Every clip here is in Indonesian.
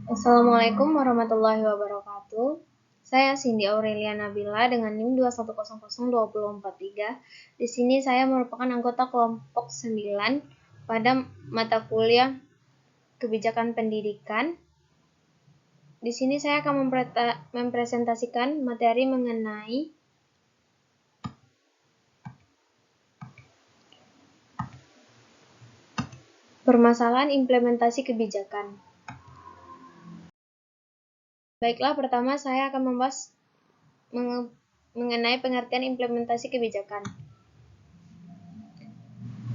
Assalamualaikum warahmatullahi wabarakatuh. Saya Cindy Aurelia Nabila dengan NIM 2100243. Di sini saya merupakan anggota kelompok 9 pada mata kuliah Kebijakan Pendidikan. Di sini saya akan mempresentasikan materi mengenai permasalahan implementasi kebijakan. Baiklah, pertama saya akan membahas mengenai pengertian implementasi kebijakan.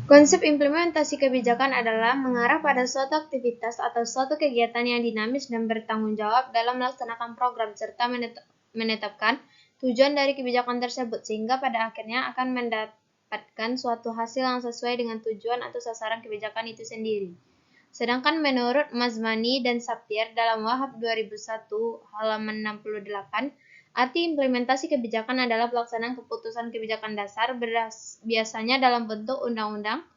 Konsep implementasi kebijakan adalah mengarah pada suatu aktivitas atau suatu kegiatan yang dinamis dan bertanggung jawab dalam melaksanakan program serta menetapkan tujuan dari kebijakan tersebut sehingga pada akhirnya akan mendapatkan suatu hasil yang sesuai dengan tujuan atau sasaran kebijakan itu sendiri. Sedangkan menurut Mazmani dan Sapir dalam Wahab 2001 halaman 68, arti implementasi kebijakan adalah pelaksanaan keputusan kebijakan dasar biasanya dalam bentuk undang-undang,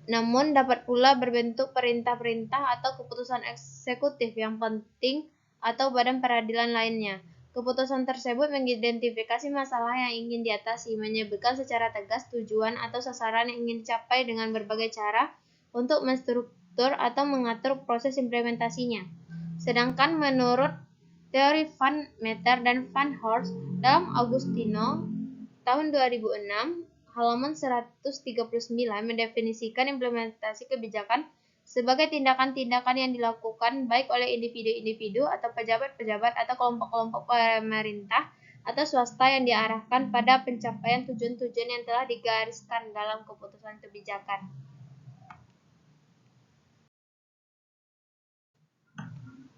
namun dapat pula berbentuk perintah-perintah atau keputusan eksekutif yang penting atau badan peradilan lainnya. Keputusan tersebut mengidentifikasi masalah yang ingin diatasi, menyebutkan secara tegas tujuan atau sasaran yang ingin dicapai dengan berbagai cara untuk menstruktur atau mengatur proses implementasinya. Sedangkan menurut teori Van Meter dan Van Horst dalam Agustino tahun 2006 halaman 139 mendefinisikan implementasi kebijakan sebagai tindakan-tindakan yang dilakukan baik oleh individu-individu atau pejabat-pejabat atau kelompok-kelompok pemerintah atau swasta yang diarahkan pada pencapaian tujuan-tujuan yang telah digariskan dalam keputusan kebijakan.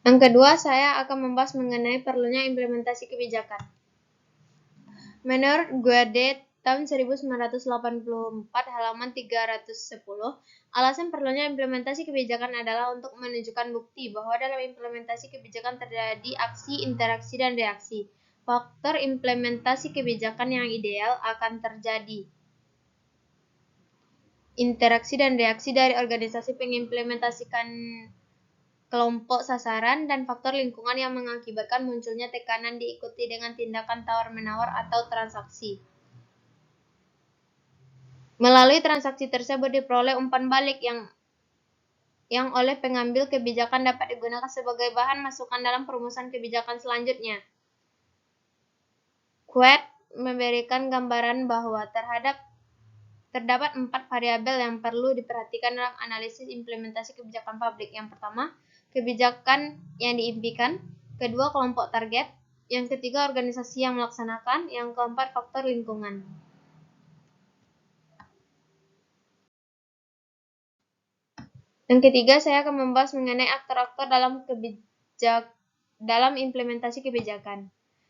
Yang kedua, saya akan membahas mengenai perlunya implementasi kebijakan. Menurut Guadet tahun 1984 halaman 310, alasan perlunya implementasi kebijakan adalah untuk menunjukkan bukti bahwa dalam implementasi kebijakan terjadi aksi, interaksi, dan reaksi. Faktor implementasi kebijakan yang ideal akan terjadi interaksi dan reaksi dari organisasi pengimplementasikan kelompok sasaran dan faktor lingkungan yang mengakibatkan munculnya tekanan diikuti dengan tindakan tawar-menawar atau transaksi. Melalui transaksi tersebut diperoleh umpan balik yang oleh pengambil kebijakan dapat digunakan sebagai bahan masukan dalam perumusan kebijakan selanjutnya. Quet memberikan gambaran bahwa terdapat 4 variabel yang perlu diperhatikan dalam analisis implementasi kebijakan publik. Yang pertama, kebijakan yang diimpikan. Kedua, kelompok target. Yang ketiga, organisasi yang melaksanakan. Yang keempat, faktor lingkungan. Yang ketiga, saya akan membahas mengenai aktor-aktor dalam implementasi kebijakan.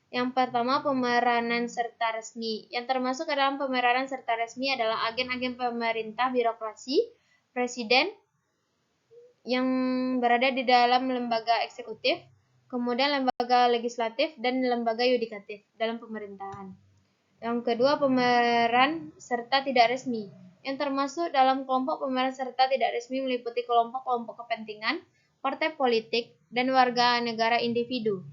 Yang pertama, pemeranan serta resmi. Yang termasuk ke dalam pemeranan serta resmi adalah agen-agen pemerintah birokrasi, presiden yang berada di dalam lembaga eksekutif, kemudian lembaga legislatif, dan lembaga yudikatif dalam pemerintahan. Yang kedua, pemeran serta tidak resmi. Yang termasuk dalam kelompok pemeran serta tidak resmi meliputi kelompok-kelompok kepentingan, partai politik, dan warga negara individu.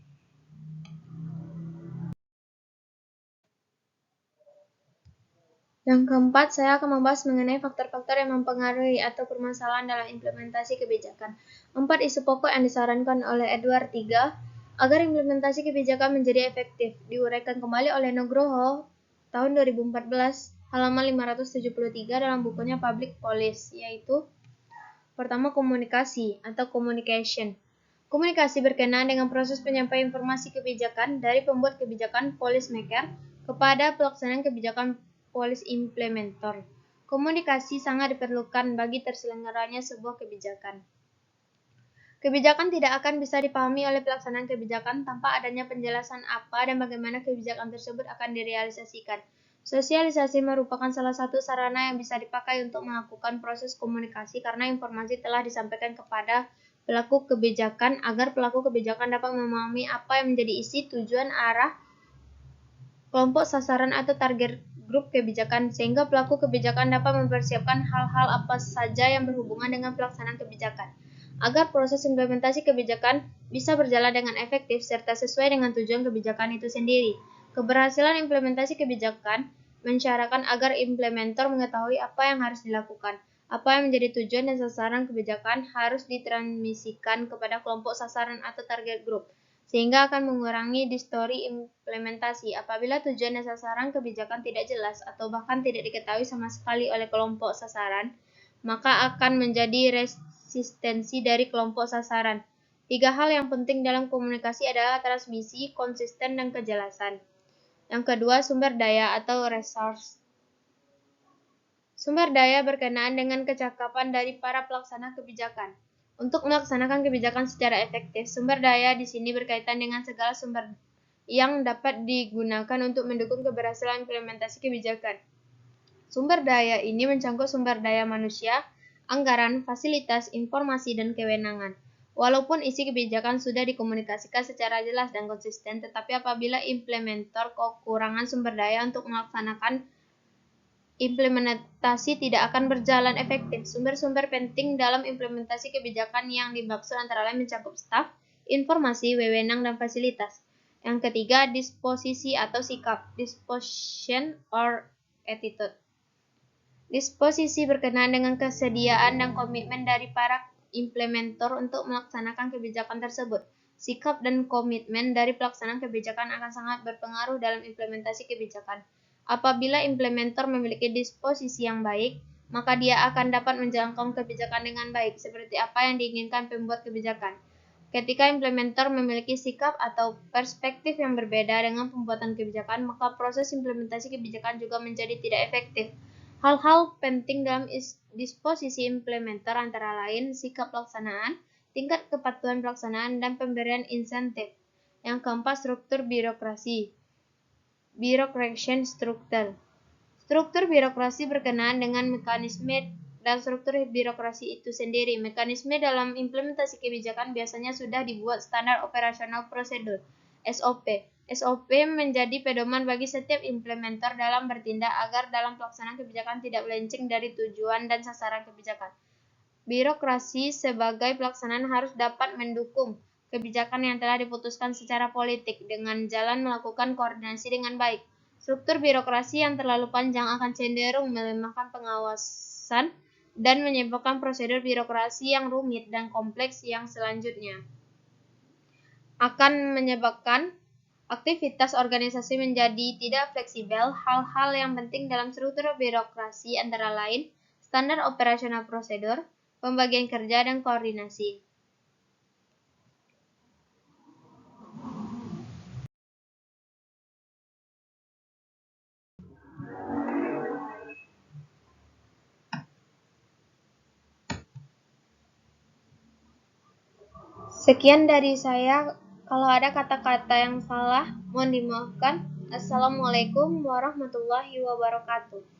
Yang keempat, saya akan membahas mengenai faktor-faktor yang mempengaruhi atau permasalahan dalam implementasi kebijakan. 4 isu pokok yang disarankan oleh Edward III agar implementasi kebijakan menjadi efektif diuraikan kembali oleh Nugroho tahun 2014 halaman 573 dalam bukunya Public Policy, yaitu pertama, komunikasi atau communication. Komunikasi berkenaan dengan proses penyampaian informasi kebijakan dari pembuat kebijakan policy maker kepada pelaksanaan kebijakan policy implementer. Komunikasi sangat diperlukan bagi terselenggaranya sebuah kebijakan. Kebijakan tidak akan bisa dipahami oleh pelaksanaan kebijakan tanpa adanya penjelasan apa dan bagaimana kebijakan tersebut akan direalisasikan. Sosialisasi merupakan salah satu sarana yang bisa dipakai untuk melakukan proses komunikasi karena informasi telah disampaikan kepada pelaku kebijakan agar pelaku kebijakan dapat memahami apa yang menjadi isi, tujuan, arah, kelompok sasaran atau target grup kebijakan sehingga pelaku kebijakan dapat mempersiapkan hal-hal apa saja yang berhubungan dengan pelaksanaan kebijakan. agar proses implementasi kebijakan bisa berjalan dengan efektif serta sesuai dengan tujuan kebijakan itu sendiri. Keberhasilan implementasi kebijakan mensyaratkan agar implementer mengetahui apa yang harus dilakukan, apa yang menjadi tujuan dan sasaran kebijakan harus ditransmisikan kepada kelompok sasaran atau target group, sehingga akan mengurangi distori implementasi. Apabila tujuan dan sasaran kebijakan tidak jelas atau bahkan tidak diketahui sama sekali oleh kelompok sasaran, maka akan menjadi resistensi dari kelompok sasaran. 3 hal yang penting dalam komunikasi adalah transmisi, konsisten, dan kejelasan. Yang kedua, sumber daya atau resource. Sumber daya berkenaan dengan kecakapan dari para pelaksana kebijakan. Untuk melaksanakan kebijakan secara efektif, sumber daya di sini berkaitan dengan segala sumber yang dapat digunakan untuk mendukung keberhasilan implementasi kebijakan. Sumber daya ini mencangkup sumber daya manusia, anggaran, fasilitas, informasi, dan kewenangan. Walaupun isi kebijakan sudah dikomunikasikan secara jelas dan konsisten, tetapi apabila implementer kekurangan sumber daya untuk melaksanakan implementasi tidak akan berjalan efektif. Sumber-sumber penting dalam implementasi kebijakan yang dimaksud antara lain mencakup staf, informasi, wewenang, dan fasilitas. Yang ketiga, disposisi atau sikap, disposition or attitude. Disposisi berkenaan dengan kesediaan dan komitmen dari para implementer untuk melaksanakan kebijakan tersebut. Sikap dan komitmen dari pelaksanaan kebijakan akan sangat berpengaruh dalam implementasi kebijakan. Apabila implementer memiliki disposisi yang baik, maka dia akan dapat menjalankan kebijakan dengan baik, seperti apa yang diinginkan pembuat kebijakan. Ketika implementer memiliki sikap atau perspektif yang berbeda dengan pembuatan kebijakan, maka proses implementasi kebijakan juga menjadi tidak efektif. Hal-hal penting dalam disposisi implementer antara lain sikap pelaksanaan, tingkat kepatuhan pelaksanaan, dan pemberian insentif. Yang keempat, struktur birokrasi. Bureaucracy structure. Struktur birokrasi berkenaan dengan mekanisme dan struktur birokrasi itu sendiri. Mekanisme dalam implementasi kebijakan biasanya sudah dibuat standar operasional prosedur (SOP). SOP menjadi pedoman bagi setiap implementer dalam bertindak agar dalam pelaksanaan kebijakan tidak melenceng dari tujuan dan sasaran kebijakan. Birokrasi sebagai pelaksanaan harus dapat mendukung kebijakan yang telah diputuskan secara politik dengan jalan melakukan koordinasi dengan baik. Struktur birokrasi yang terlalu panjang akan cenderung melemahkan pengawasan dan menyebabkan prosedur birokrasi yang rumit dan kompleks yang selanjutnya akan menyebabkan aktivitas organisasi menjadi tidak fleksibel. Hal-hal yang penting dalam struktur birokrasi antara lain standar operasional prosedur, pembagian kerja, dan koordinasi. Sekian dari saya. Kalau ada kata-kata yang salah, mohon dimaafkan. Assalamualaikum warahmatullahi wabarakatuh.